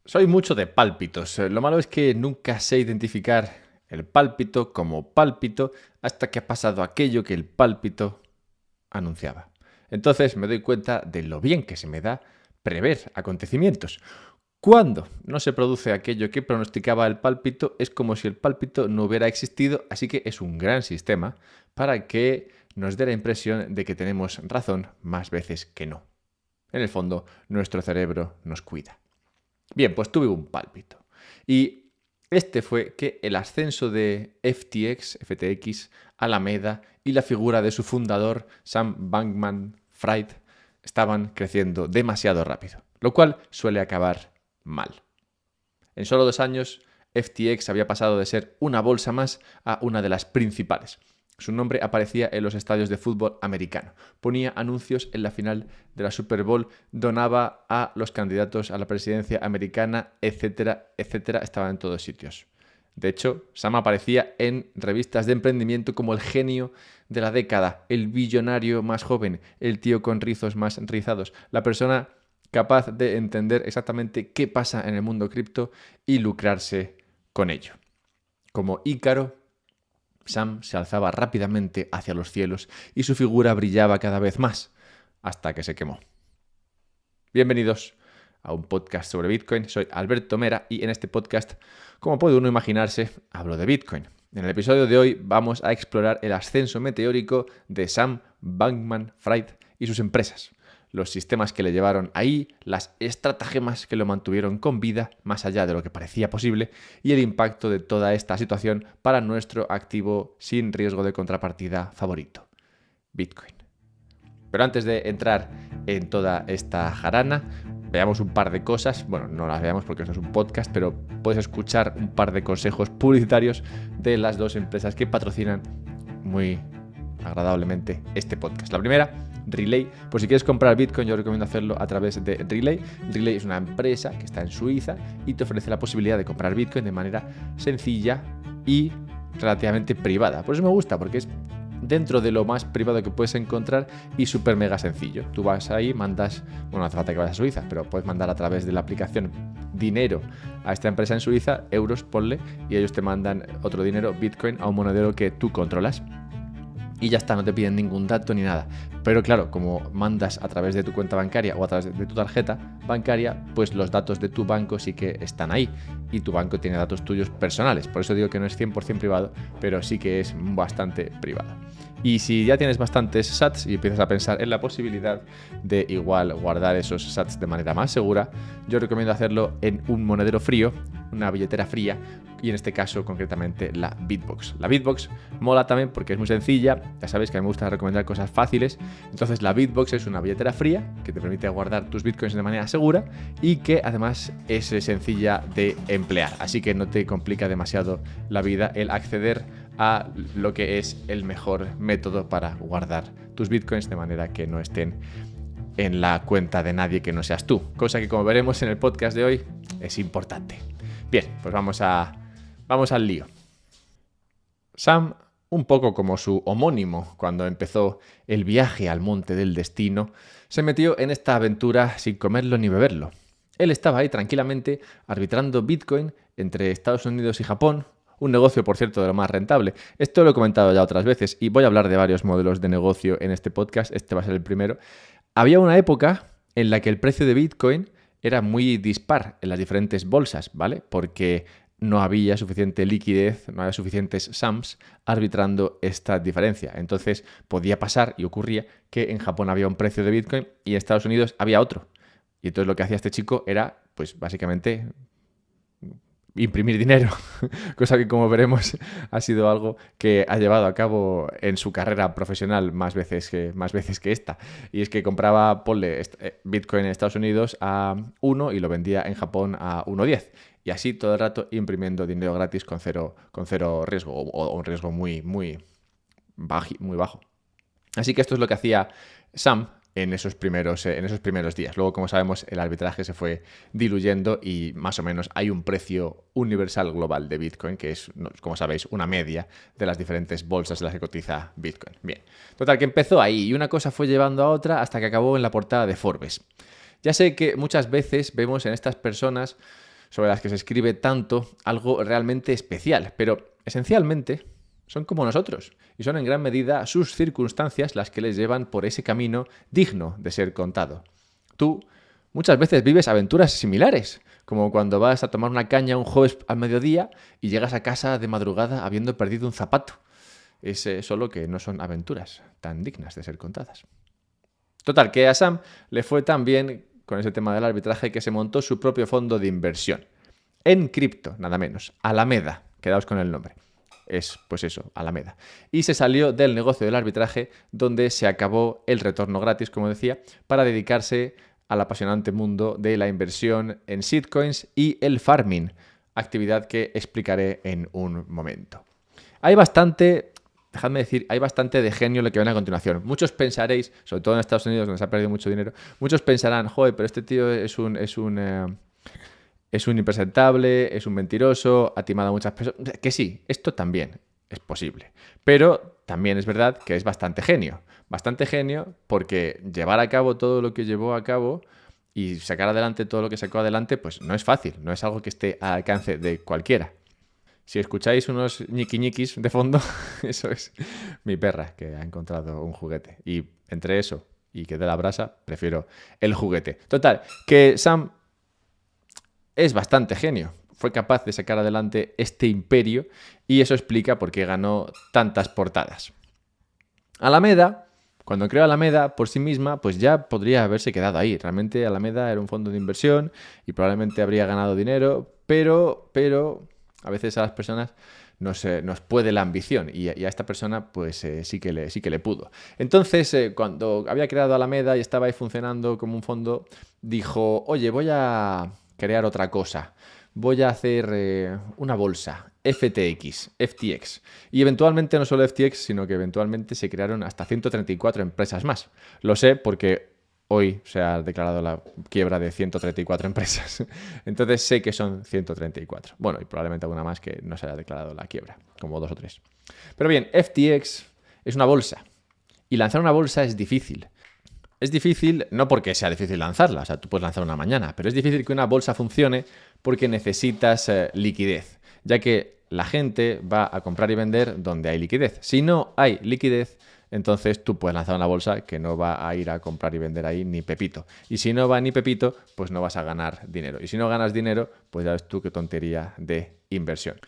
Soy mucho de pálpitos. Lo malo es que nunca sé identificar el pálpito como pálpito hasta que ha pasado aquello que el pálpito anunciaba. Entonces me doy cuenta de lo bien que se me da prever acontecimientos. Cuando no se produce aquello que pronosticaba el pálpito, es como si el pálpito no hubiera existido, así que es un gran sistema para que nos dé la impresión de que tenemos razón más veces que no. En el fondo, nuestro cerebro nos cuida. Bien, pues tuve un pálpito. Y este fue que el ascenso de FTX, Alameda y la figura de su fundador, Sam Bankman-Fried, estaban creciendo demasiado rápido, lo cual suele acabar mal. En solo 2 años, FTX había pasado de ser una bolsa más a una de las principales. Su nombre aparecía en los estadios de fútbol americano. Ponía anuncios en la final de la Super Bowl, donaba a los candidatos a la presidencia americana, etcétera, etcétera. Estaba en todos sitios. De hecho, Sam aparecía en revistas de emprendimiento como el genio de la década, el billonario más joven, el tío con rizos más rizados, la persona capaz de entender exactamente qué pasa en el mundo cripto y lucrarse con ello. Como Ícaro, Sam se alzaba rápidamente hacia los cielos y su figura brillaba cada vez más, hasta que se quemó. Bienvenidos a un podcast sobre Bitcoin. Soy Alberto Mera y en este podcast, como puede uno imaginarse, hablo de Bitcoin. En el episodio de hoy vamos a explorar el ascenso meteórico de Sam Bankman-Fried y sus empresas, los sistemas que le llevaron ahí, las estratagemas que lo mantuvieron con vida más allá de lo que parecía posible y el impacto de toda esta situación para nuestro activo sin riesgo de contrapartida favorito, Bitcoin. Pero antes de entrar en toda esta jarana, veamos un par de cosas. Bueno, no las veamos porque esto es un podcast, pero puedes escuchar un par de consejos publicitarios de las dos empresas que patrocinan muy agradablemente este podcast. La primera, Relay. Por si quieres comprar Bitcoin, yo recomiendo hacerlo a través de Relay. Relay es una empresa que está en Suiza y te ofrece la posibilidad de comprar Bitcoin de manera sencilla y relativamente privada. Por eso me gusta, porque es dentro de lo más privado que puedes encontrar y súper mega sencillo. Tú vas ahí, mandas, bueno, no hace falta que vayas a Suiza, pero puedes mandar a través de la aplicación dinero a esta empresa en Suiza, euros, ponle, y ellos te mandan otro dinero, Bitcoin, a un monedero que tú controlas. Y ya está, no te piden ningún dato ni nada. Pero claro, como mandas a través de tu cuenta bancaria o a través de tu tarjeta bancaria, pues los datos de tu banco sí que están ahí. Y tu banco tiene datos tuyos personales. Por eso digo que no es 100% privado, pero sí que es bastante privado. Y si ya tienes bastantes sats y empiezas a pensar en la posibilidad de igual guardar esos sats de manera más segura, yo recomiendo hacerlo en un monedero frío, una billetera fría, y en este caso concretamente la Bitbox. La Bitbox mola también porque es muy sencilla, ya sabéis que a mí me gusta recomendar cosas fáciles, entonces la Bitbox es una billetera fría que te permite guardar tus bitcoins de manera segura y que además es sencilla de emplear, así que no te complica demasiado la vida el acceder a lo que es el mejor método para guardar tus bitcoins de manera que no estén en la cuenta de nadie que no seas tú, cosa que como veremos en el podcast de hoy es importante. Bien, pues vamos al lío. Sam, un poco como su homónimo cuando empezó el viaje al monte del destino, se metió en esta aventura sin comerlo ni beberlo. Él estaba ahí tranquilamente arbitrando Bitcoin entre Estados Unidos y Japón, un negocio, por cierto, de lo más rentable. Esto lo he comentado ya otras veces y voy a hablar de varios modelos de negocio en este podcast, este va a ser el primero. Había una época en la que el precio de Bitcoin era muy dispar en las diferentes bolsas, ¿vale? Porque no había suficiente liquidez, no había suficientes SAMs arbitrando esta diferencia. Entonces podía pasar y ocurría que en Japón había un precio de Bitcoin y en Estados Unidos había otro. Y entonces lo que hacía este chico era, pues básicamente, imprimir dinero, cosa que como veremos ha sido algo que ha llevado a cabo en su carrera profesional más veces que esta. Y es que compraba, ponle, Bitcoin en Estados Unidos a 1 y lo vendía en Japón a 1,10. Y así todo el rato imprimiendo dinero gratis con cero riesgo o un riesgo muy bajo. Así que esto es lo que hacía Sam en esos primeros días. Luego, como sabemos, el arbitraje se fue diluyendo y más o menos hay un precio universal global de Bitcoin, que es, como sabéis, una media de las diferentes bolsas en las que cotiza Bitcoin. Bien, total, que empezó ahí y una cosa fue llevando a otra hasta que acabó en la portada de Forbes. Ya sé que muchas veces vemos en estas personas sobre las que se escribe tanto algo realmente especial, pero esencialmente son como nosotros y son en gran medida sus circunstancias las que les llevan por ese camino digno de ser contado. Tú muchas veces vives aventuras similares, como cuando vas a tomar una caña un jueves al mediodía y llegas a casa de madrugada habiendo perdido un zapato. Es solo que no son aventuras tan dignas de ser contadas. Total, que a Sam le fue tan bien con ese tema del arbitraje que se montó su propio fondo de inversión. En cripto, nada menos. Alameda. Quedaos con el nombre. Es, pues eso, Alameda. Y se salió del negocio del arbitraje, donde se acabó el retorno gratis, como decía, para dedicarse al apasionante mundo de la inversión en shitcoins y el farming, actividad que explicaré en un momento. Hay bastante de genio en lo que viene a continuación. Muchos pensaréis, sobre todo en Estados Unidos, donde se ha perdido mucho dinero, muchos pensarán, joder, pero este tío es un impresentable, es un mentiroso, ha timado a muchas personas. Que sí, esto también es posible. Pero también es verdad que es bastante genio. Bastante genio porque llevar a cabo todo lo que llevó a cabo y sacar adelante todo lo que sacó adelante, pues no es fácil. No es algo que esté al alcance de cualquiera. Si escucháis unos ñiqui-ñiquis de fondo, eso es mi perra que ha encontrado un juguete. Y entre eso y que dé la brasa, prefiero el juguete. Total, que Sam es bastante genio. Fue capaz de sacar adelante este imperio y eso explica por qué ganó tantas portadas. Alameda, cuando creó Alameda por sí misma, pues ya podría haberse quedado ahí. Realmente Alameda era un fondo de inversión y probablemente habría ganado dinero, pero a veces a las personas nos puede la ambición y a esta persona pues sí que le pudo. Entonces, cuando había creado Alameda y estaba ahí funcionando como un fondo, dijo, oye, voy a crear otra cosa. Voy a hacer una bolsa, FTX. Y eventualmente no solo FTX, sino que eventualmente se crearon hasta 134 empresas más. Lo sé porque hoy se ha declarado la quiebra de 134 empresas. Entonces sé que son 134. Bueno, y probablemente alguna más que no se haya declarado la quiebra, como 2 o 3. Pero bien, FTX es una bolsa. Y lanzar una bolsa es difícil. Es difícil no porque sea difícil lanzarla, o sea, tú puedes lanzar una mañana, pero es difícil que una bolsa funcione porque necesitas liquidez, ya que la gente va a comprar y vender donde hay liquidez. Si no hay liquidez, entonces tú puedes lanzar una bolsa que no va a ir a comprar y vender ahí ni pepito. Y si no va ni pepito, pues no vas a ganar dinero. Y si no ganas dinero, pues ya ves tú qué tontería de inversión.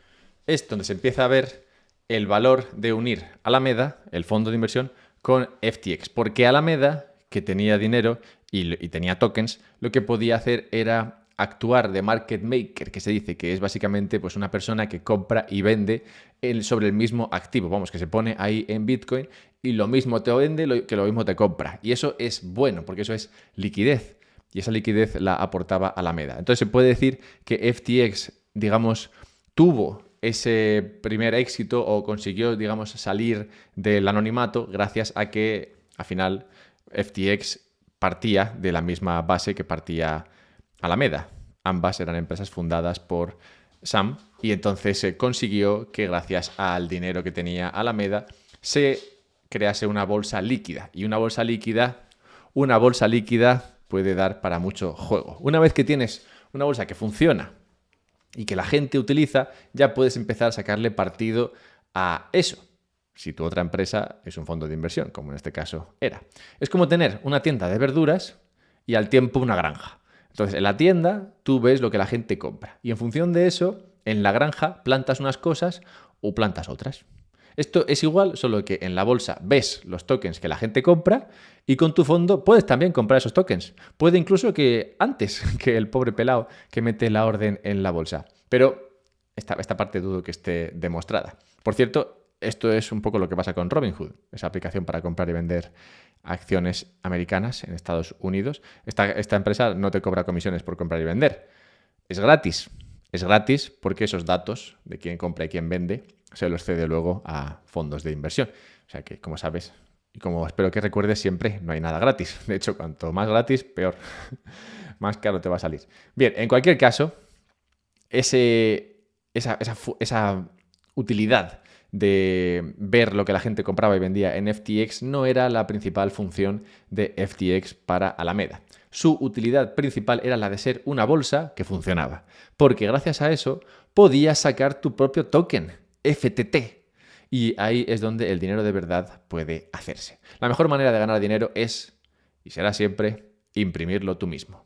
Es donde se empieza a ver el valor de unir Alameda, el fondo de inversión, con FTX, porque Alameda, que tenía dinero y tenía tokens, lo que podía hacer era actuar de market maker, que se dice que es básicamente pues, una persona que compra y vende sobre el mismo activo. Vamos, que se pone ahí en Bitcoin y lo mismo te vende que lo mismo te compra. Y eso es bueno, porque eso es liquidez. Y esa liquidez la aportaba Alameda. Entonces se puede decir que FTX, digamos, tuvo ese primer éxito o consiguió, digamos, salir del anonimato gracias a que, al final, FTX partía de la misma base que partía Alameda. Ambas eran empresas fundadas por Sam y entonces se consiguió que gracias al dinero que tenía Alameda se crease una bolsa líquida. Y una bolsa líquida puede dar para mucho juego. Una vez que tienes una bolsa que funciona y que la gente utiliza, ya puedes empezar a sacarle partido a eso. Si tu otra empresa es un fondo de inversión, como en este caso era. Es como tener una tienda de verduras y al tiempo una granja. Entonces, en la tienda tú ves lo que la gente compra y en función de eso, en la granja plantas unas cosas o plantas otras. Esto es igual, solo que en la bolsa ves los tokens que la gente compra y con tu fondo puedes también comprar esos tokens. Puede incluso que antes que el pobre pelao que mete la orden en la bolsa. Pero esta parte dudo que esté demostrada. Por cierto, esto es un poco lo que pasa con Robinhood, esa aplicación para comprar y vender acciones americanas en Estados Unidos. Esta empresa no te cobra comisiones por comprar y vender. Es gratis. Es gratis porque esos datos de quién compra y quién vende se los cede luego a fondos de inversión. O sea que, como sabes, y como espero que recuerdes siempre, no hay nada gratis. De hecho, cuanto más gratis, peor. Más caro te va a salir. Bien, en cualquier caso, esa utilidad de ver lo que la gente compraba y vendía en FTX no era la principal función de FTX para Alameda. Su utilidad principal era la de ser una bolsa que funcionaba, porque gracias a eso podías sacar tu propio token, FTT. Y ahí es donde el dinero de verdad puede hacerse. La mejor manera de ganar dinero es, y será siempre, imprimirlo tú mismo.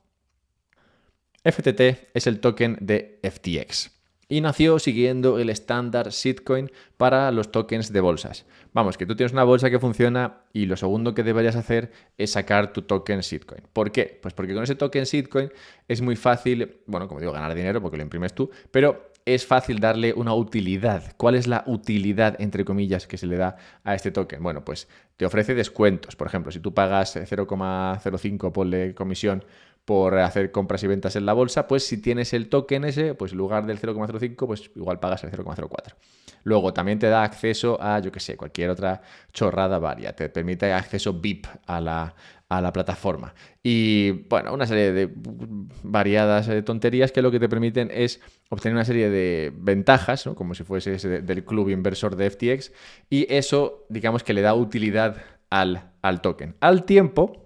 FTT es el token de FTX y nació siguiendo el estándar Sitcoin para los tokens de bolsas. Vamos, que tú tienes una bolsa que funciona y lo segundo que deberías hacer es sacar tu token Sitcoin. ¿Por qué? Pues porque con ese token Sitcoin es muy fácil, bueno, como digo, ganar dinero porque lo imprimes tú, pero es fácil darle una utilidad. ¿Cuál es la utilidad, entre comillas, que se le da a este token? Bueno, pues te ofrece descuentos. Por ejemplo, si tú pagas 0,05 ponle comisión por hacer compras y ventas en la bolsa, pues si tienes el token ese, pues en lugar del 0,05, pues igual pagas el 0,04. Luego también te da acceso a, yo qué sé, cualquier otra chorrada varia. Te permite acceso VIP a la plataforma. Y bueno, una serie de variadas tonterías que lo que te permiten es obtener una serie de ventajas, ¿no? Como si fuese ese del club inversor de FTX. Y eso, digamos que le da utilidad al token. Al tiempo,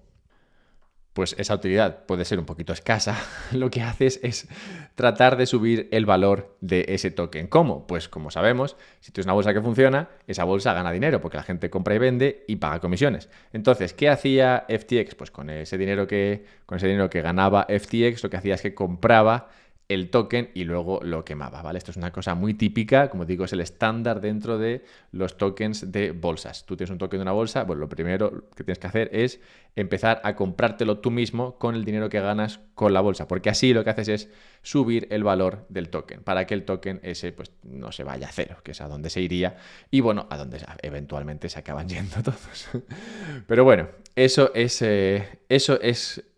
pues esa utilidad puede ser un poquito escasa, lo que haces es tratar de subir el valor de ese token. ¿Cómo? Pues como sabemos, si tienes una bolsa que funciona, esa bolsa gana dinero porque la gente compra y vende y paga comisiones. Entonces, ¿qué hacía FTX? Pues con ese dinero que ganaba FTX, lo que hacía es que compraba el token y luego lo quemaba, ¿vale? Esto es una cosa muy típica, como digo, es el estándar dentro de los tokens de bolsas. Tú tienes un token de una bolsa, pues lo primero que tienes que hacer es empezar a comprártelo tú mismo con el dinero que ganas con la bolsa, porque así lo que haces es subir el valor del token, para que el token ese pues no se vaya a cero, que es a donde se iría, y bueno, a donde eventualmente se acaban yendo todos. Pero bueno, eso es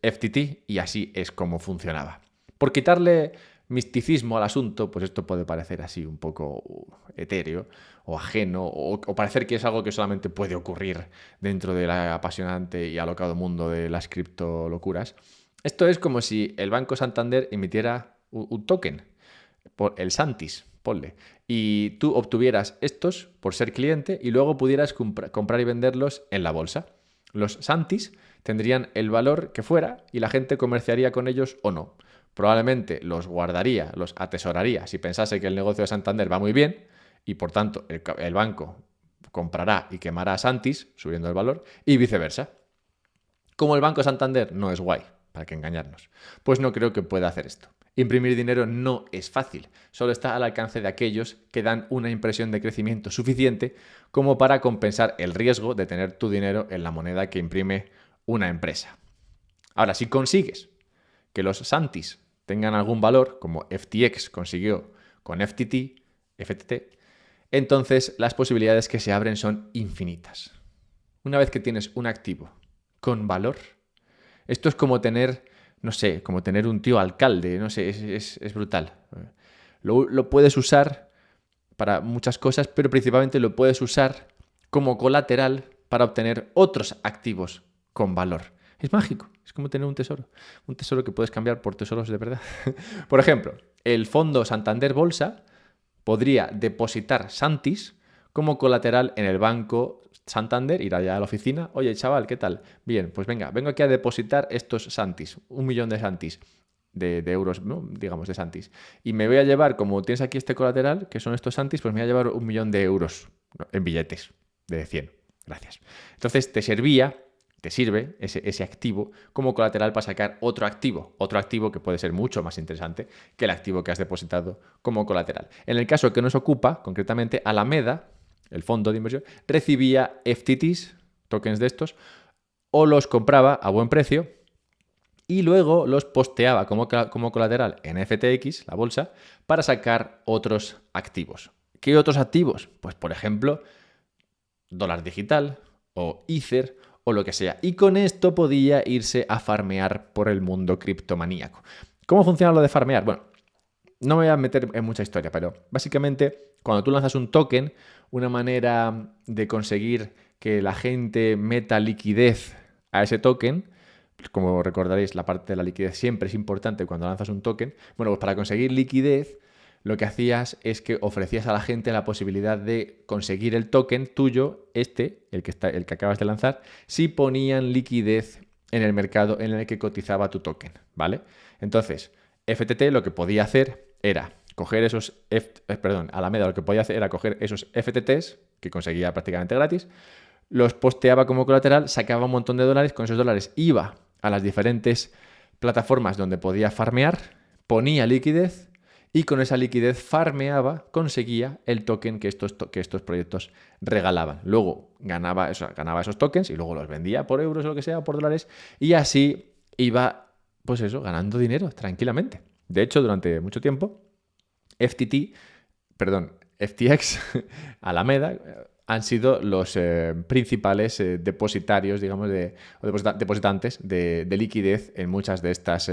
FTT y así es como funcionaba. Por quitarle misticismo al asunto, pues esto puede parecer así un poco etéreo o ajeno o parecer que es algo que solamente puede ocurrir dentro del apasionante y alocado mundo de las criptolocuras. Esto es como si el Banco Santander emitiera un token, por el Santis, ponle, y tú obtuvieras estos por ser cliente y luego pudieras comprar y venderlos en la bolsa. Los Santis tendrían el valor que fuera y la gente comerciaría con ellos o no. Probablemente los guardaría, los atesoraría si pensase que el negocio de Santander va muy bien y por tanto el banco comprará y quemará a Santis, subiendo el valor, y viceversa. Como el Banco Santander no es guay, para que engañarnos, pues no creo que pueda hacer esto. Imprimir dinero no es fácil, solo está al alcance de aquellos que dan una impresión de crecimiento suficiente como para compensar el riesgo de tener tu dinero en la moneda que imprime una empresa. Ahora, si consigues que los Santis tengan algún valor, como FTX consiguió con FTT, entonces las posibilidades que se abren son infinitas. Una vez que tienes un activo con valor, esto es como tener, no sé, como tener un tío alcalde, no sé, es brutal. Lo puedes usar para muchas cosas, pero principalmente lo puedes usar como colateral para obtener otros activos con valor. Es mágico, es como tener un tesoro que puedes cambiar por tesoros de verdad. Por ejemplo, el fondo Santander Bolsa podría depositar Santis como colateral en el banco Santander, ir allá a la oficina. Oye, chaval, ¿qué tal? Bien, pues venga, vengo aquí a depositar estos Santis, 1 millón de Santis, de euros, ¿no? Digamos, de Santis. Y me voy a llevar, como tienes aquí este colateral, que son estos Santis, pues me voy a llevar 1 millón de euros, ¿no? En billetes de 100. Gracias. Entonces te sirve ese activo como colateral para sacar otro activo que puede ser mucho más interesante que el activo que has depositado como colateral. En el caso que nos ocupa, concretamente, Alameda, el fondo de inversión, recibía FTTs, tokens de estos, o los compraba a buen precio y luego los posteaba como colateral en FTX, la bolsa, para sacar otros activos. ¿Qué otros activos? Pues, por ejemplo, dólar digital o Ether o lo que sea. Y con esto podía irse a farmear por el mundo criptomaníaco. ¿Cómo funciona lo de farmear? Bueno, no me voy a meter en mucha historia, pero básicamente cuando tú lanzas un token, una manera de conseguir que la gente meta liquidez a ese token, como recordaréis, la parte de la liquidez siempre es importante cuando lanzas un token. Bueno, pues para conseguir liquidez, lo que hacías es que ofrecías a la gente la posibilidad de conseguir el token tuyo, el que acabas de lanzar, si ponían liquidez en el mercado en el que cotizaba tu token, ¿vale? Entonces, FTT lo que podía hacer era coger Alameda lo que podía hacer era coger esos FTTs, que conseguía prácticamente gratis, los posteaba como colateral, sacaba un montón de dólares, con esos dólares iba a las diferentes plataformas donde podía farmear, ponía liquidez y con esa liquidez farmeaba, conseguía el token que estos proyectos regalaban. Luego ganaba esos tokens y luego los vendía por euros o lo que sea, por dólares, y así iba, pues eso, ganando dinero tranquilamente. De hecho, durante mucho tiempo, FTX, Alameda, han sido los principales depositarios, digamos, depositantes de liquidez en muchas de estas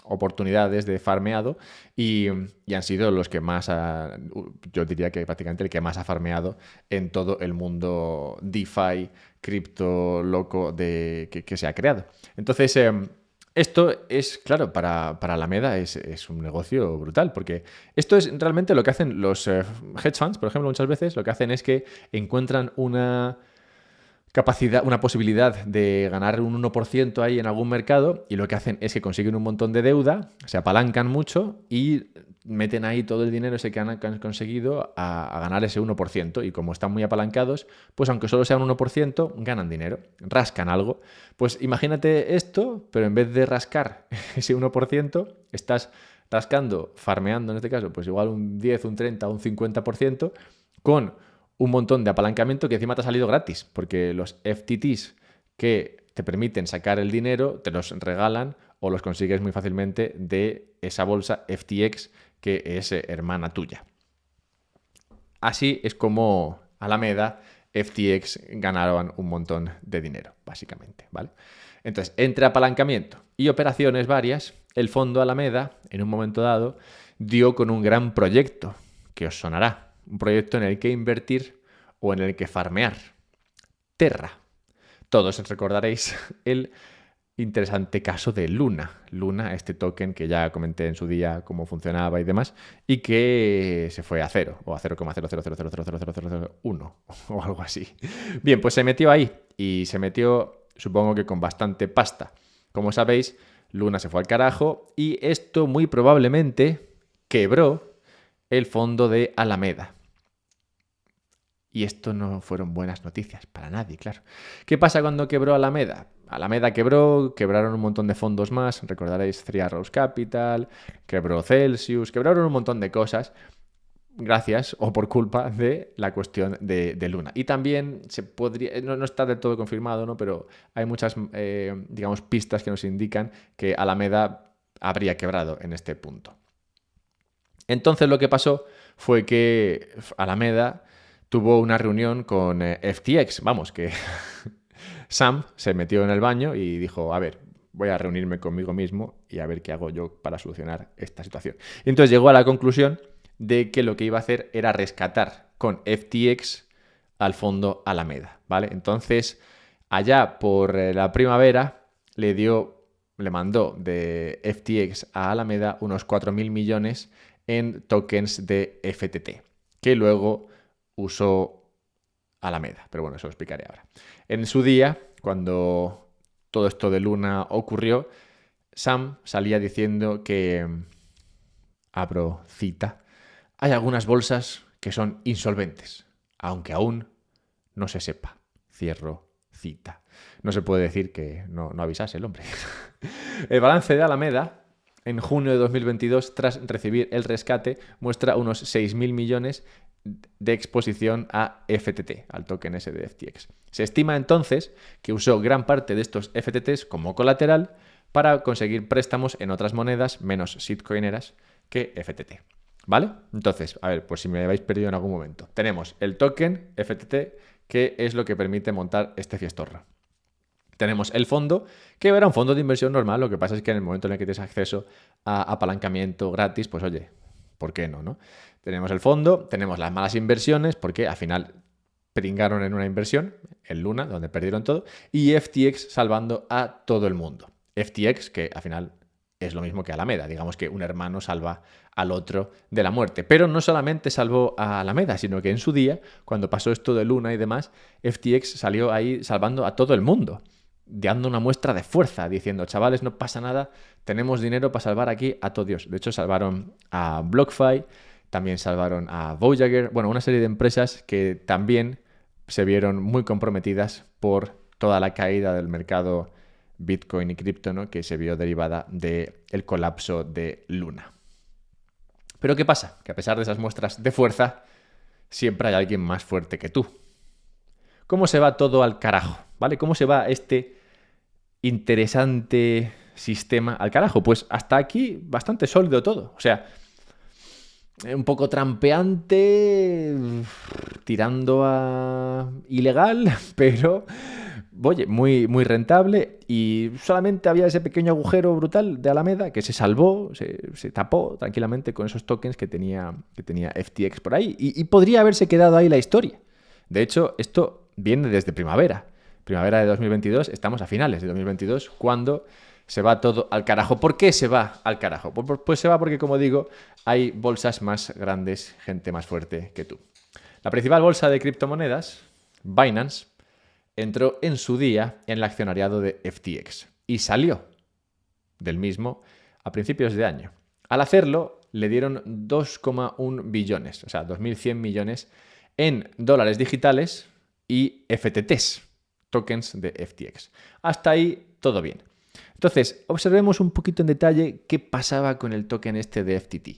oportunidades de farmeado y han sido los que más, yo diría que prácticamente el que más ha farmeado en todo el mundo DeFi, cripto loco que se ha creado. Entonces, esto es, claro, para Alameda es un negocio brutal, porque esto es realmente lo que hacen los hedge funds, por ejemplo, muchas veces lo que hacen es que encuentran una posibilidad de ganar un 1% ahí en algún mercado y lo que hacen es que consiguen un montón de deuda, se apalancan mucho y meten ahí todo el dinero ese que han conseguido a ganar ese 1%, y como están muy apalancados, pues aunque solo sea un 1%, ganan dinero, rascan algo. Pues imagínate esto, pero en vez de rascar ese 1%, estás rascando, farmeando en este caso, pues igual un 10, un 30, un 50% con un montón de apalancamiento que encima te ha salido gratis, porque los FTTs que te permiten sacar el dinero te los regalan o los consigues muy fácilmente de esa bolsa FTX que es hermana tuya. Así es como Alameda, FTX ganaron un montón de dinero, básicamente, ¿vale? Entonces, entre apalancamiento y operaciones varias, el fondo Alameda, en un momento dado, dio con un gran proyecto que os sonará. Un proyecto en el que invertir o en el que farmear. Terra. Todos os recordaréis el interesante caso de Luna. Luna, este token que ya comenté en su día cómo funcionaba y demás, y que se fue a 0 o a 0,000000001 o algo así. Bien, pues se metió ahí y se metió, supongo que con bastante pasta. Como sabéis, Luna se fue al carajo y esto muy probablemente quebró el fondo de Alameda. Y esto no fueron buenas noticias para nadie, claro. ¿Qué pasa cuando quebró Alameda? Alameda quebraron un montón de fondos más, recordaréis Three Arrows Capital, quebró Celsius, quebraron un montón de cosas gracias o por culpa de la cuestión de Luna. Y también se podría, no está del todo confirmado, ¿no? Pero hay muchas, digamos, pistas que nos indican que Alameda habría quebrado en este punto. Entonces lo que pasó fue que Alameda tuvo una reunión con FTX, vamos, que Sam se metió en el baño y dijo, a ver, voy a reunirme conmigo mismo y a ver qué hago yo para solucionar esta situación. Y entonces llegó a la conclusión de que lo que iba a hacer era rescatar con FTX al fondo Alameda, ¿vale? Entonces, allá por la primavera le mandó de FTX a Alameda unos 4.000 millones en tokens de FTT, que luego usó Alameda. Pero bueno, eso lo explicaré ahora. En su día, cuando todo esto de Luna ocurrió, Sam salía diciendo que, abro cita, hay algunas bolsas que son insolventes, aunque aún no se sepa. Cierro cita. No se puede decir que no avisase el hombre. El balance de Alameda en junio de 2022, tras recibir el rescate, muestra unos 6.000 millones de exposición a FTT, al token ese de FTX. Se estima entonces que usó gran parte de estos FTTs como colateral para conseguir préstamos en otras monedas menos shitcoineras que FTT. ¿Vale? Entonces, a ver, pues si me habéis perdido en algún momento. Tenemos el token FTT, que es lo que permite montar este fiestorro. Tenemos el fondo, que era un fondo de inversión normal, lo que pasa es que en el momento en el que tienes acceso a apalancamiento gratis, pues oye, ¿por qué no? Tenemos el fondo, tenemos las malas inversiones, porque al final pringaron en una inversión, en Luna, donde perdieron todo, y FTX salvando a todo el mundo. FTX, que al final es lo mismo que Alameda. Digamos que un hermano salva al otro de la muerte. Pero no solamente salvó a Alameda, sino que en su día, cuando pasó esto de Luna y demás, FTX salió ahí salvando a todo el mundo, dando una muestra de fuerza, diciendo, chavales, no pasa nada, tenemos dinero para salvar aquí a todos Dios. De hecho, salvaron a BlockFi, también salvaron a Voyager, bueno, una serie de empresas que también se vieron muy comprometidas por toda la caída del mercado Bitcoin y cripto, ¿no?, que se vio derivada del colapso de Luna. Pero ¿qué pasa? Que a pesar de esas muestras de fuerza, siempre hay alguien más fuerte que tú. ¿Cómo se va todo al carajo? ¿Vale? ¿Cómo se va este interesante sistema al carajo? Pues hasta aquí bastante sólido todo. O sea, un poco trampeante, tirando a ilegal, pero oye, muy, muy rentable, y solamente había ese pequeño agujero brutal de Alameda que se salvó, se tapó tranquilamente con esos tokens que tenía FTX por ahí, y podría haberse quedado ahí la historia. De hecho, esto viene desde primavera de 2022, estamos a finales de 2022, cuando se va todo al carajo. ¿Por qué se va al carajo? Pues se va porque, como digo, hay bolsas más grandes, gente más fuerte que tú. La principal bolsa de criptomonedas, Binance, entró en su día en el accionariado de FTX y salió del mismo a principios de año. Al hacerlo, le dieron 2,1 billones, o sea, 2.100 millones en dólares digitales y FTTs, tokens de FTX. Hasta ahí, todo bien. Entonces, observemos un poquito en detalle qué pasaba con el token este de FTT.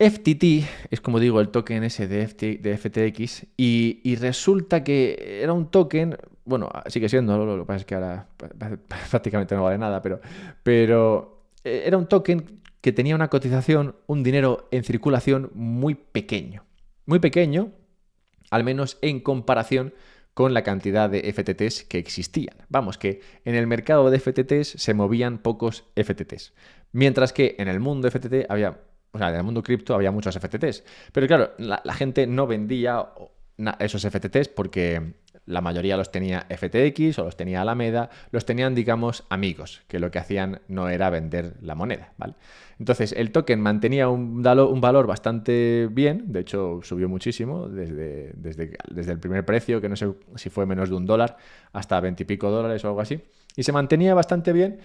FTT es, como digo, el token ese de FTX, y resulta que era un token, bueno, sigue siendo, lo que pasa es que ahora prácticamente no vale nada, pero era un token que tenía una cotización, un dinero en circulación muy pequeño, al menos en comparación con la cantidad de FTTs que existían. Vamos, que en el mercado de FTTs se movían pocos FTTs, mientras que en el mundo FTT había... O sea, en el mundo cripto había muchos FTTs. Pero claro, la gente no vendía esos FTTs porque la mayoría los tenía FTX o los tenía Alameda, los tenían, digamos, amigos, que lo que hacían no era vender la moneda, ¿vale? Entonces, el token mantenía un valor bastante bien, de hecho, subió muchísimo desde el primer precio, que no sé si fue menos de $1, hasta 20 y pico dólares o algo así. Y se mantenía bastante bien,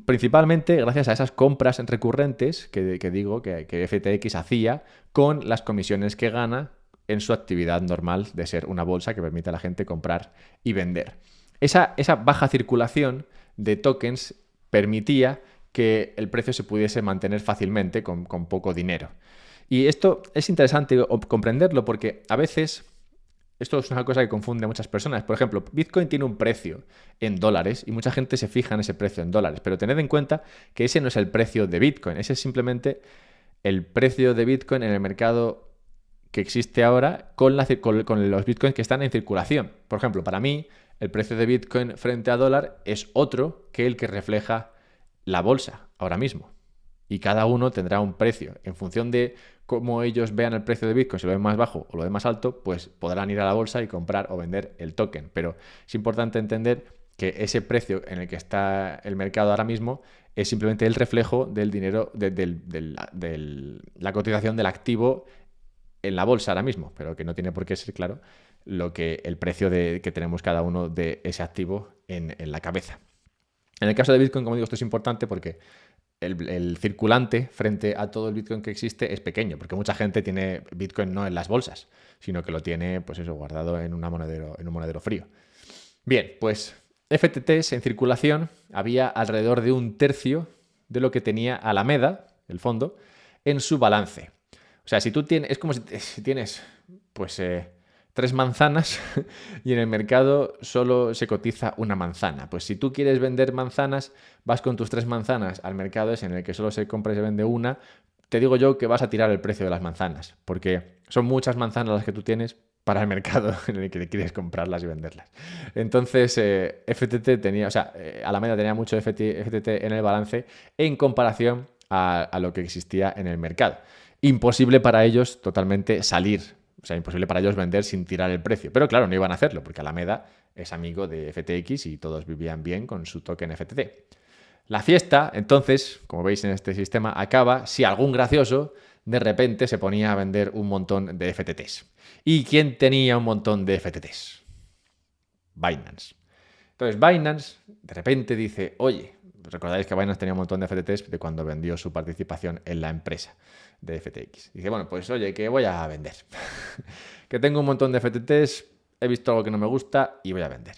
principalmente gracias a esas compras recurrentes que digo que FTX hacía con las comisiones que gana en su actividad normal de ser una bolsa que permite a la gente comprar y vender. Esa baja circulación de tokens permitía que el precio se pudiese mantener fácilmente con poco dinero. Y esto es interesante comprenderlo porque a veces... Esto es una cosa que confunde a muchas personas. Por ejemplo, Bitcoin tiene un precio en dólares y mucha gente se fija en ese precio en dólares. Pero tened en cuenta que ese no es el precio de Bitcoin. Ese es simplemente el precio de Bitcoin en el mercado que existe ahora con los Bitcoins que están en circulación. Por ejemplo, para mí, el precio de Bitcoin frente a dólar es otro que el que refleja la bolsa ahora mismo. Y cada uno tendrá un precio. En función de cómo ellos vean el precio de Bitcoin, si lo ven más bajo o lo ven más alto, pues podrán ir a la bolsa y comprar o vender el token. Pero es importante entender que ese precio en el que está el mercado ahora mismo es simplemente el reflejo del dinero, de la cotización del activo en la bolsa ahora mismo, pero que no tiene por qué ser, claro, el precio que tenemos cada uno de ese activo en la cabeza. En el caso de Bitcoin, como digo, esto es importante porque el circulante frente a todo el Bitcoin que existe es pequeño, porque mucha gente tiene Bitcoin no en las bolsas, sino que lo tiene, pues eso, guardado en un monedero frío. Bien, pues FTTs en circulación había alrededor de 1/3 de lo que tenía Alameda, el fondo, en su balance. O sea, si tú tienes, es como si tienes, pues, 3 manzanas y en el mercado solo se cotiza una manzana. Pues si tú quieres vender manzanas, vas con tus 3 manzanas al mercado ese en el que solo se compra y se vende una, te digo yo que vas a tirar el precio de las manzanas, porque son muchas manzanas las que tú tienes para el mercado en el que quieres comprarlas y venderlas. Entonces, Alameda tenía mucho FTT en el balance en comparación a lo que existía en el mercado. Imposible para ellos totalmente salir. O sea, imposible para ellos vender sin tirar el precio. Pero claro, no iban a hacerlo, porque Alameda es amigo de FTX y todos vivían bien con su token FTT. La fiesta, entonces, como veis en este sistema, acaba si algún gracioso de repente se ponía a vender un montón de FTTs. ¿Y quién tenía un montón de FTTs? Binance. Entonces Binance de repente dice, oye, recordáis que Binance tenía un montón de FTTs de cuando vendió su participación en la empresa de FTX. Dice, bueno, pues oye, que voy a vender. Que tengo un montón de FTTs, he visto algo que no me gusta y voy a vender.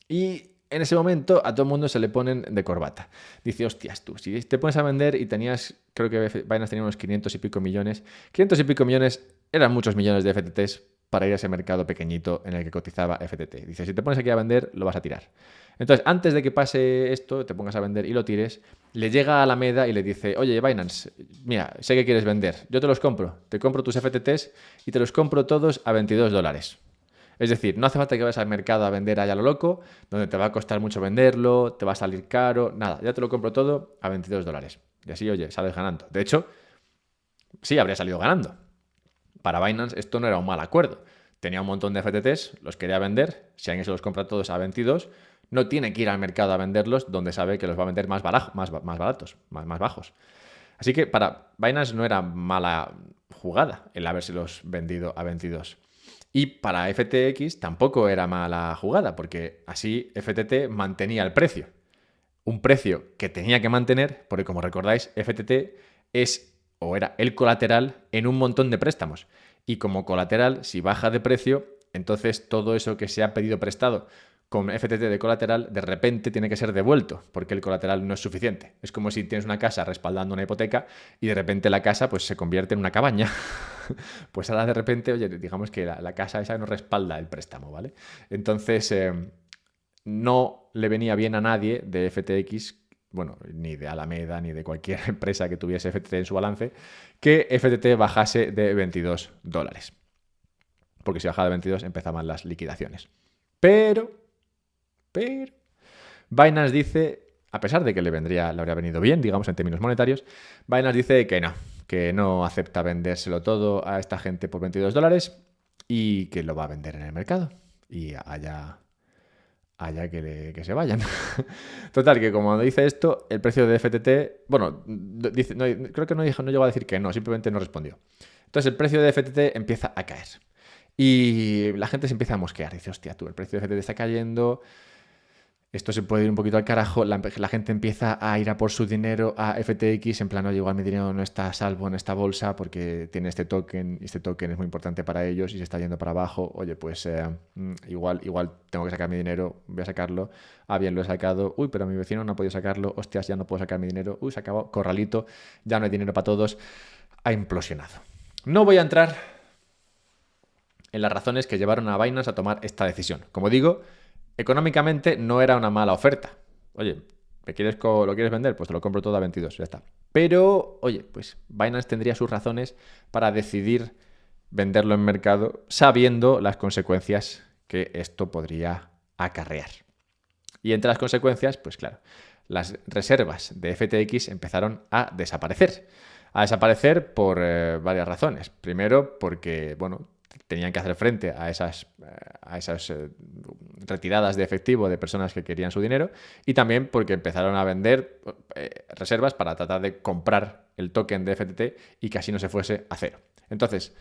Y en ese momento a todo el mundo se le ponen de corbata. Dice, hostias tú, si te pones a vender y tenías, creo que Binance tenía unos 500 y pico millones. 500 y pico millones eran muchos millones de FTTs para ir a ese mercado pequeñito en el que cotizaba FTT. Dice, si te pones aquí a vender, lo vas a tirar. Entonces, antes de que pase esto, te pongas a vender y lo tires, le llega a Alameda y le dice, oye, Binance, mira, sé que quieres vender, yo te los compro, te compro tus FTTs y te los compro todos a $22. Es decir, no hace falta que vayas al mercado a vender allá lo loco, donde te va a costar mucho venderlo, te va a salir caro, nada, ya te lo compro todo a $22. Y así, oye, sales ganando. De hecho, sí habría salido ganando. Para Binance esto no era un mal acuerdo. Tenía un montón de FTTs, los quería vender, si alguien se los compra todos a 22, no tiene que ir al mercado a venderlos donde sabe que los va a vender más baratos, más bajos. Así que para Binance no era mala jugada el habérselos vendido a 22. Y para FTX tampoco era mala jugada, porque así FTT mantenía el precio. Un precio que tenía que mantener, porque como recordáis, FTT es o era el colateral en un montón de préstamos. Y como colateral, si baja de precio, entonces todo eso que se ha pedido prestado con FTT de colateral, de repente tiene que ser devuelto, porque el colateral no es suficiente. Es como si tienes una casa respaldando una hipoteca y de repente la casa pues se convierte en una cabaña. Pues ahora de repente, oye, digamos que la casa esa no respalda el préstamo, ¿vale? Entonces, no le venía bien a nadie de FTX, bueno, ni de Alameda, ni de cualquier empresa que tuviese FTT en su balance, que FTT bajase de $22. Porque si bajaba de 22 empezaban las liquidaciones. Pero, Binance dice, a pesar de que le habría venido bien, digamos, en términos monetarios, Binance dice que no acepta vendérselo todo a esta gente por $22 y que lo va a vender en el mercado. Y allá que se vayan. Total, que como dice esto, el precio de FTT, bueno, dice, no, creo que no llegó a decir que no, simplemente no respondió. Entonces el precio de FTT empieza a caer. Y la gente se empieza a mosquear. Dice, hostia, tú, el precio de FTT está cayendo, esto se puede ir un poquito al carajo, la gente empieza a ir a por su dinero a FTX, en plan, oye, igual mi dinero no está a salvo en esta bolsa porque tiene este token, y este token es muy importante para ellos y se está yendo para abajo, oye, pues igual tengo que sacar mi dinero, voy a sacarlo, bien, lo he sacado, uy, pero mi vecino no ha podido sacarlo, hostias, ya no puedo sacar mi dinero, uy, se acabó, corralito, ya no hay dinero para todos, ha implosionado. No voy a entrar en las razones que llevaron a Binance a tomar esta decisión. Como digo, económicamente no era una mala oferta. Oye, ¿lo quieres vender? Pues te lo compro todo a 22, ya está. Pero, oye, pues Binance tendría sus razones para decidir venderlo en mercado sabiendo las consecuencias que esto podría acarrear. Y entre las consecuencias, pues claro, las reservas de FTX empezaron a desaparecer. A desaparecer por varias razones. Primero, porque, bueno, tenían que hacer frente a esas retiradas de efectivo de personas que querían su dinero, y también porque empezaron a vender reservas para tratar de comprar el token de FTT y que así no se fuese a cero. Entonces,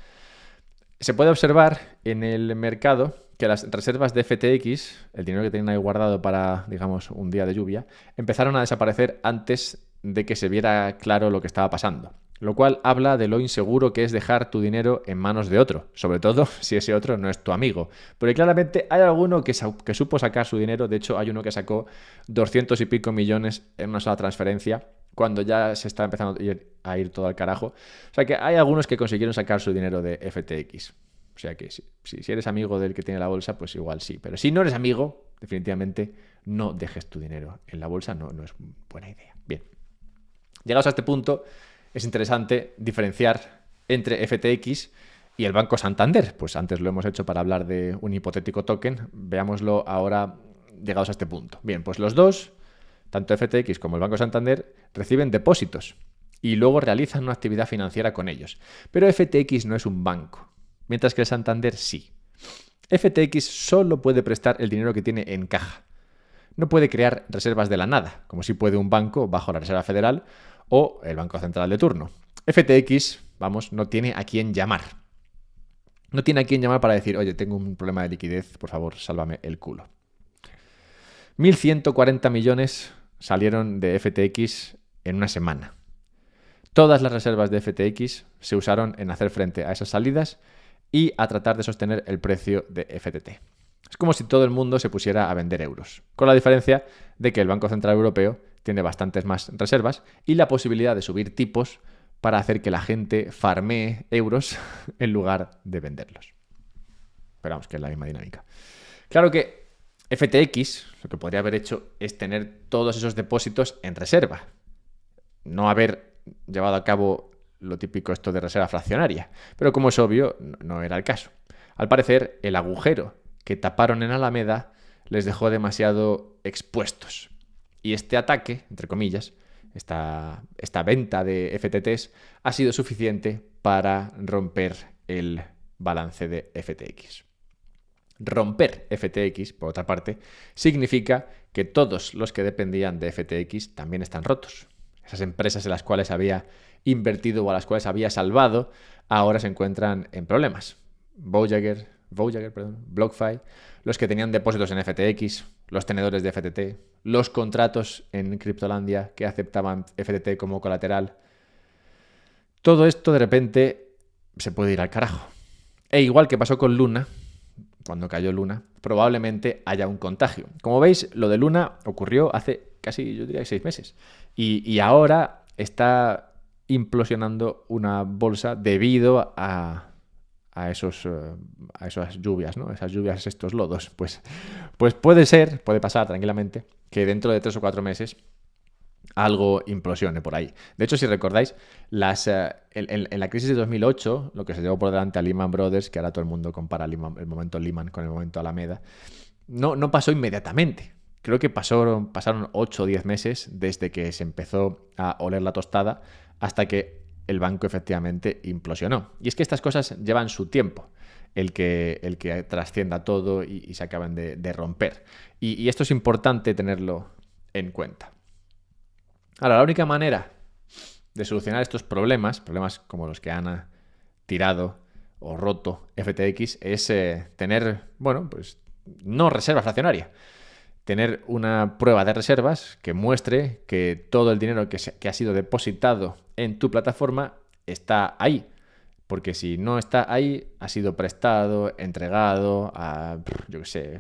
se puede observar en el mercado que las reservas de FTX, el dinero que tenían ahí guardado para, digamos, un día de lluvia, empezaron a desaparecer antes de que se viera claro lo que estaba pasando. Lo cual habla de lo inseguro que es dejar tu dinero en manos de otro, sobre todo si ese otro no es tu amigo. Porque claramente hay alguno que supo sacar su dinero, de hecho hay uno que sacó 200 y pico millones en una sola transferencia, cuando ya se está empezando a ir todo al carajo. O sea que hay algunos que consiguieron sacar su dinero de FTX. O sea que si eres amigo del que tiene la bolsa, pues igual sí. Pero si no eres amigo, definitivamente no dejes tu dinero en la bolsa, no es buena idea. Bien, llegados a este punto, es interesante diferenciar entre FTX y el Banco Santander. Pues antes lo hemos hecho para hablar de un hipotético token. Veámoslo ahora llegados a este punto. Bien, pues los dos, tanto FTX como el Banco Santander, reciben depósitos y luego realizan una actividad financiera con ellos. Pero FTX no es un banco, mientras que el Santander sí. FTX solo puede prestar el dinero que tiene en caja, no puede crear reservas de la nada, como si puede un banco bajo la Reserva Federal o el Banco Central de turno. FTX, vamos, no tiene a quién llamar. No tiene a quién llamar para decir, oye, tengo un problema de liquidez, por favor, sálvame el culo. 1.140 millones salieron de FTX en una semana. Todas las reservas de FTX se usaron en hacer frente a esas salidas y a tratar de sostener el precio de FTT. Es como si todo el mundo se pusiera a vender euros, con la diferencia de que el Banco Central Europeo tiene bastantes más reservas y la posibilidad de subir tipos para hacer que la gente farmee euros en lugar de venderlos. Pero vamos, que es la misma dinámica. Claro que FTX lo que podría haber hecho es tener todos esos depósitos en reserva, no haber llevado a cabo lo típico esto de reserva fraccionaria, pero como es obvio, no era el caso. Al parecer, el agujero que taparon en Alameda les dejó demasiado expuestos. Y este ataque, entre comillas, esta venta de FTTs ha sido suficiente para romper el balance de FTX. Romper FTX, por otra parte, significa que todos los que dependían de FTX también están rotos. Esas empresas en las cuales había invertido o a las cuales había salvado, ahora se encuentran en problemas. Voyager, BlockFi, los que tenían depósitos en FTX, los tenedores de FTT, los contratos en Cryptolandia que aceptaban FTT como colateral. Todo esto de repente se puede ir al carajo. E igual que pasó con Luna, cuando cayó Luna, probablemente haya un contagio. Como veis, lo de Luna ocurrió hace casi, yo diría, 6 meses. Y ahora está implosionando una bolsa debido a esas lluvias, ¿no? Esas lluvias, estos lodos. Pues puede pasar tranquilamente que dentro de 3 o 4 meses algo implosione por ahí. De hecho, si recordáis, en la crisis de 2008, lo que se llevó por delante a Lehman Brothers, que ahora todo el mundo compara el momento Lehman con el momento Alameda, no pasó inmediatamente. Creo que pasaron 8 o 10 meses desde que se empezó a oler la tostada hasta que el banco efectivamente implosionó. Y es que estas cosas llevan su tiempo, el que trascienda todo y se acaben de romper. Y esto es importante tenerlo en cuenta. Ahora, la única manera de solucionar estos problemas como los que han tirado o roto FTX, es tener, pues no reserva fraccionaria. Tener una prueba de reservas que muestre que todo el dinero que ha sido depositado en tu plataforma está ahí. Porque si no está ahí, ha sido prestado, entregado,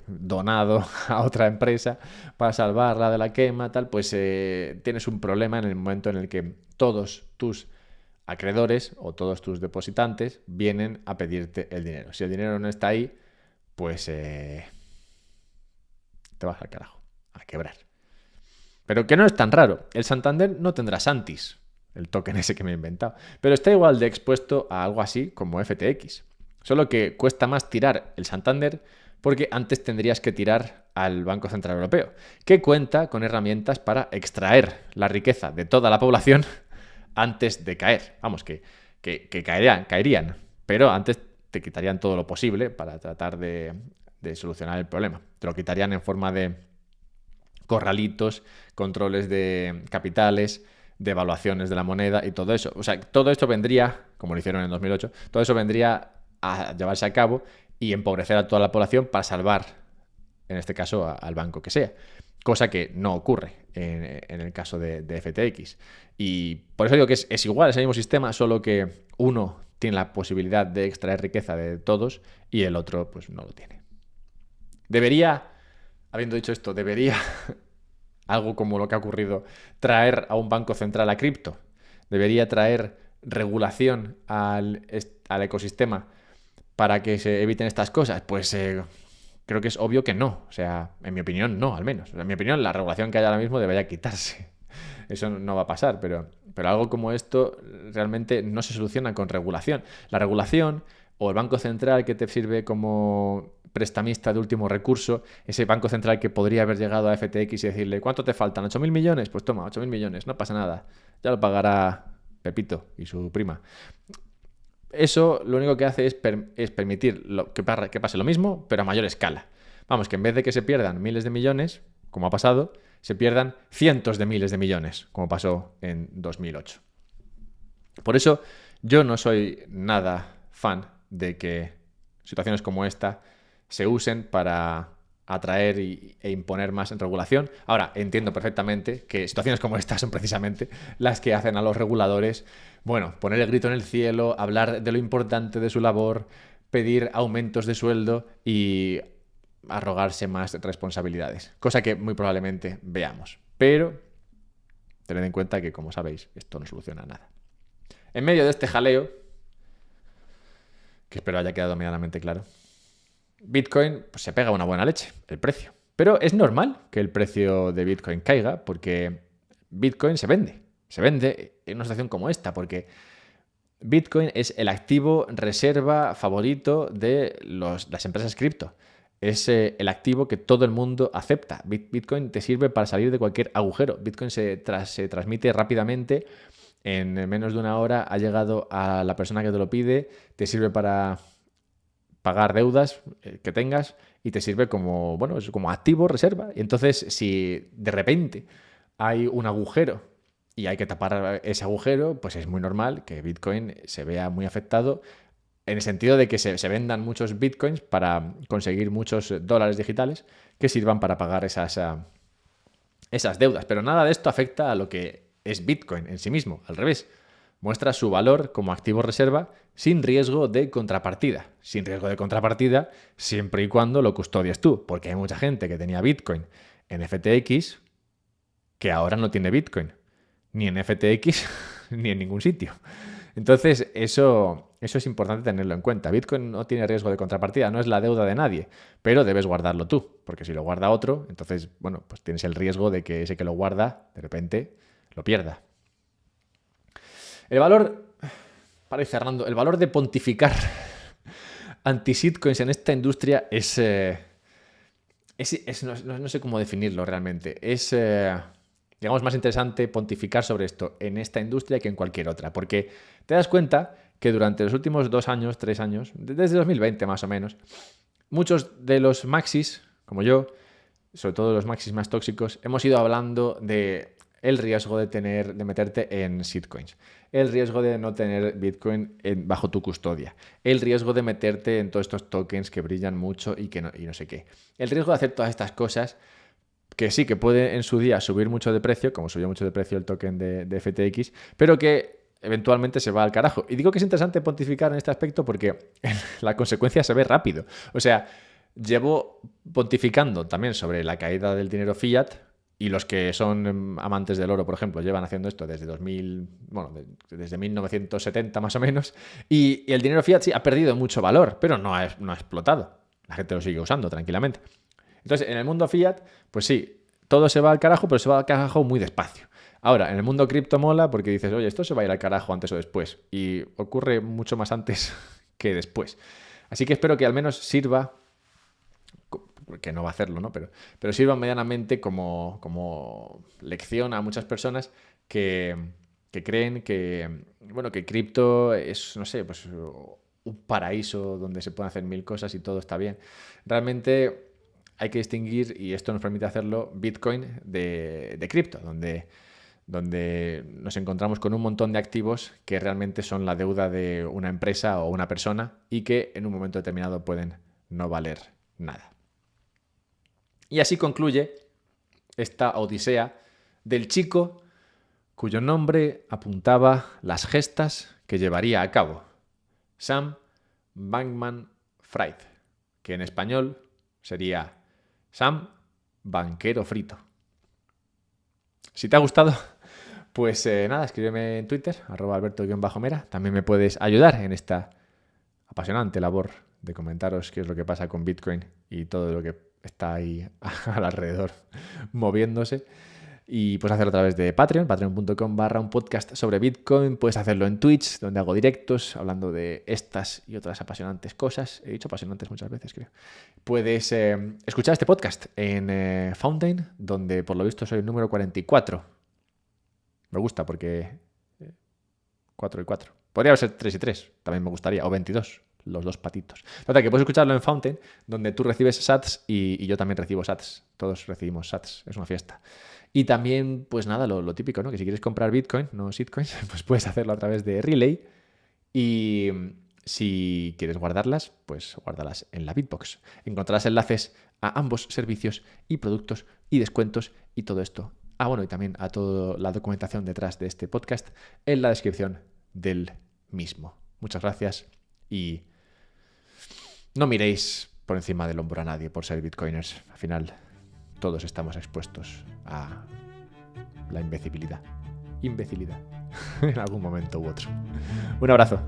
donado a otra empresa para salvarla de la quema, tal, pues tienes un problema en el momento en el que todos tus acreedores o todos tus depositantes vienen a pedirte el dinero. Si el dinero no está ahí, pues te vas al carajo, a quebrar. Pero que no es tan raro. El Santander no tendrá Santis, el token ese que me he inventado, pero está igual de expuesto a algo así como FTX. Solo que cuesta más tirar el Santander porque antes tendrías que tirar al Banco Central Europeo, que cuenta con herramientas para extraer la riqueza de toda la población antes de caer. Vamos, que caerían, pero antes te quitarían todo lo posible para tratar de solucionar el problema. Te lo quitarían en forma de corralitos, controles de capitales, de evaluaciones de la moneda y todo eso. O sea, todo esto vendría, como lo hicieron en 2008, todo eso vendría a llevarse a cabo y empobrecer a toda la población para salvar, en este caso, al banco que sea. Cosa que no ocurre en el caso de FTX. Y por eso digo que es igual, es el mismo sistema, solo que uno tiene la posibilidad de extraer riqueza de todos y el otro pues no lo tiene. Habiendo dicho esto, debería algo como lo que ha ocurrido, traer a un banco central a cripto. Debería traer regulación al ecosistema para que se eviten estas cosas. Pues creo que es obvio que no. O sea, en mi opinión no, al menos. En mi opinión, la regulación que hay ahora mismo debería quitarse. Eso no va a pasar, pero algo como esto realmente no se soluciona con regulación. La regulación o el Banco Central que te sirve como prestamista de último recurso, ese Banco Central que podría haber llegado a FTX y decirle ¿cuánto te faltan? ¿8.000 millones? Pues toma, 8.000 millones, no pasa nada. Ya lo pagará Pepito y su prima. Eso lo único que hace es permitir que pase lo mismo, pero a mayor escala. Vamos, que en vez de que se pierdan miles de millones, como ha pasado, se pierdan cientos de miles de millones, como pasó en 2008. Por eso yo no soy nada fan de que situaciones como esta se usen para atraer e imponer más regulación. Ahora, entiendo perfectamente que situaciones como esta son precisamente las que hacen a los reguladores, bueno, poner el grito en el cielo, hablar de lo importante de su labor, pedir aumentos de sueldo y arrogarse más responsabilidades, cosa que muy probablemente veamos. Pero tened en cuenta que, como sabéis, esto no soluciona nada. En medio de este jaleo, que espero haya quedado medianamente claro, Bitcoin pues, se pega una buena leche, el precio. Pero es normal que el precio de Bitcoin caiga porque Bitcoin se vende. Se vende en una situación como esta porque Bitcoin es el activo reserva favorito de las empresas cripto. Es el activo que todo el mundo acepta. Bitcoin te sirve para salir de cualquier agujero. Bitcoin se transmite rápidamente. En menos de una hora ha llegado a la persona que te lo pide. Te sirve para pagar deudas que tengas y te sirve como, bueno, es como activo reserva. Y entonces, si de repente hay un agujero y hay que tapar ese agujero, pues es muy normal que Bitcoin se vea muy afectado en el sentido de que se vendan muchos Bitcoins para conseguir muchos dólares digitales que sirvan para pagar esas deudas. Pero nada de esto afecta a lo que es Bitcoin en sí mismo. Al revés, muestra su valor como activo reserva sin riesgo de contrapartida. Sin riesgo de contrapartida siempre y cuando lo custodies tú. Porque hay mucha gente que tenía Bitcoin en FTX que ahora no tiene Bitcoin. Ni en FTX ni en ningún sitio. Entonces, eso es importante tenerlo en cuenta. Bitcoin no tiene riesgo de contrapartida, no es la deuda de nadie, pero debes guardarlo tú, porque si lo guarda otro, entonces, bueno, pues tienes el riesgo de que ese que lo guarda, de repente, lo pierda. El valor, para ir cerrando, el valor de pontificar anti-shitcoins en esta industria no sé cómo definirlo realmente. Es, digamos, más interesante pontificar sobre esto en esta industria que en cualquier otra, porque te das cuenta que durante los últimos 2 años, 3 años, desde 2020 más o menos, muchos de los maxis, como yo, sobre todo los maxis más tóxicos, hemos ido hablando de el riesgo de meterte en shitcoins, el riesgo de no tener Bitcoin bajo tu custodia, el riesgo de meterte en todos estos tokens que brillan mucho y no sé qué, el riesgo de hacer todas estas cosas que sí, que puede en su día subir mucho de precio, como subió mucho de precio el token de FTX, pero que eventualmente se va al carajo. Y digo que es interesante pontificar en este aspecto porque la consecuencia se ve rápido. O sea, llevo pontificando también sobre la caída del dinero fiat y los que son amantes del oro, por ejemplo, llevan haciendo esto desde desde 1970 más o menos. Y el dinero fiat sí ha perdido mucho valor, pero no ha explotado. La gente lo sigue usando tranquilamente. Entonces, en el mundo fiat, pues sí, todo se va al carajo, pero se va al carajo muy despacio. Ahora, en el mundo cripto mola porque dices, oye, esto se va a ir al carajo antes o después. Y ocurre mucho más antes que después. Así que espero que al menos sirva, que no va a hacerlo, ¿no? Pero sirva medianamente como lección a muchas personas que creen que, bueno, que cripto es, no sé, pues un paraíso donde se pueden hacer 1000 cosas y todo está bien. Realmente hay que distinguir, y esto nos permite hacerlo, Bitcoin de cripto, donde nos encontramos con un montón de activos que realmente son la deuda de una empresa o una persona y que en un momento determinado pueden no valer nada. Y así concluye esta odisea del chico cuyo nombre apuntaba las gestas que llevaría a cabo, Sam Bankman-Fried, que en español sería Sam Banquero Frito. Si te ha gustado, pues nada, escríbeme en Twitter, @alberto_mera. También me puedes ayudar en esta apasionante labor de comentaros qué es lo que pasa con Bitcoin y todo lo que está ahí alrededor moviéndose. Y puedes hacerlo a través de Patreon, patreon.com/un podcast sobre Bitcoin. Puedes hacerlo en Twitch, donde hago directos hablando de estas y otras apasionantes cosas. He dicho apasionantes muchas veces, creo. Puedes escuchar este podcast en Fountain, donde por lo visto soy el número 44. Me gusta porque 4 y 4. Podría ser 3 y 3, también me gustaría. O 22, los dos patitos. Total, que puedes escucharlo en Fountain, donde tú recibes sats y yo también recibo sats. Todos recibimos sats, es una fiesta. Y también, pues nada, lo típico, ¿no? Que si quieres comprar Bitcoin, no shitcoins, pues puedes hacerlo a través de Relay. Y si quieres guardarlas, pues guárdalas en la Bitbox. Encontrarás enlaces a ambos servicios y productos y descuentos y todo esto. Ah, bueno, y también a toda la documentación detrás de este podcast en la descripción del mismo. Muchas gracias y no miréis por encima del hombro a nadie por ser bitcoiners. Al final, todos estamos expuestos a la imbecilidad en algún momento u otro. Un abrazo.